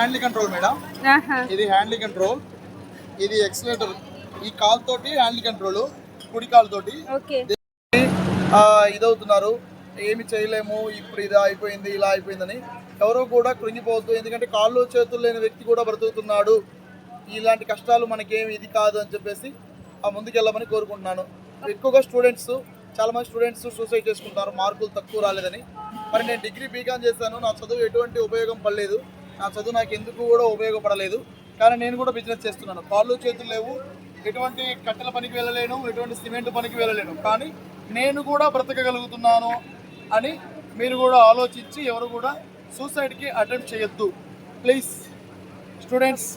Handley control madam. ఇది Handley control, ఇది accelerator. ఈ కాల్ తోటి హ్యాండ్లీ కంట్రోల్, కుడి కాల్ తోటి ఇదవుతున్నారు. ఏమి చేయలేము, ఇప్పుడు ఇది అయిపోయింది, ఇలా అయిపోయిందని ఎవరో కూడా కృంగిపోవద్దు. ఎందుకంటే కాళ్ళు చేతులు లేని వ్యక్తి కూడా బ్రతుకుతున్నాడు. ఇలాంటి కష్టాలు మనకేమి ఇది కాదు అని చెప్పేసి ముందుకెళ్ళమని కోరుకుంటున్నాను. ఎక్కువగా స్టూడెంట్స్, చాలామంది స్టూడెంట్స్ సూసైడ్ చేసుకుంటారు మార్కులు తక్కువ రాలేదని. మరి నేను డిగ్రీ బీకామ్ చేశాను, నా చదువు ఎటువంటి ఉపయోగం పడలేదు, నా చదువు నాకు ఎందుకు కూడా ఉపయోగపడలేదు. కానీ నేను కూడా బిజినెస్ చేస్తున్నాను. కాళ్ళు చేతులు లేవు, ఎటువంటి కట్టెల పనికి వెళ్ళలేను, ఎటువంటి సిమెంట్ పనికి వెళ్ళలేను, కానీ నేను కూడా బ్రతకగలుగుతున్నాను అని మీరు కూడా ఆలోచించి ఎవరు కూడా సూసైడ్కి అటెంప్ట్ చేయొద్దు ప్లీజ్ స్టూడెంట్స్.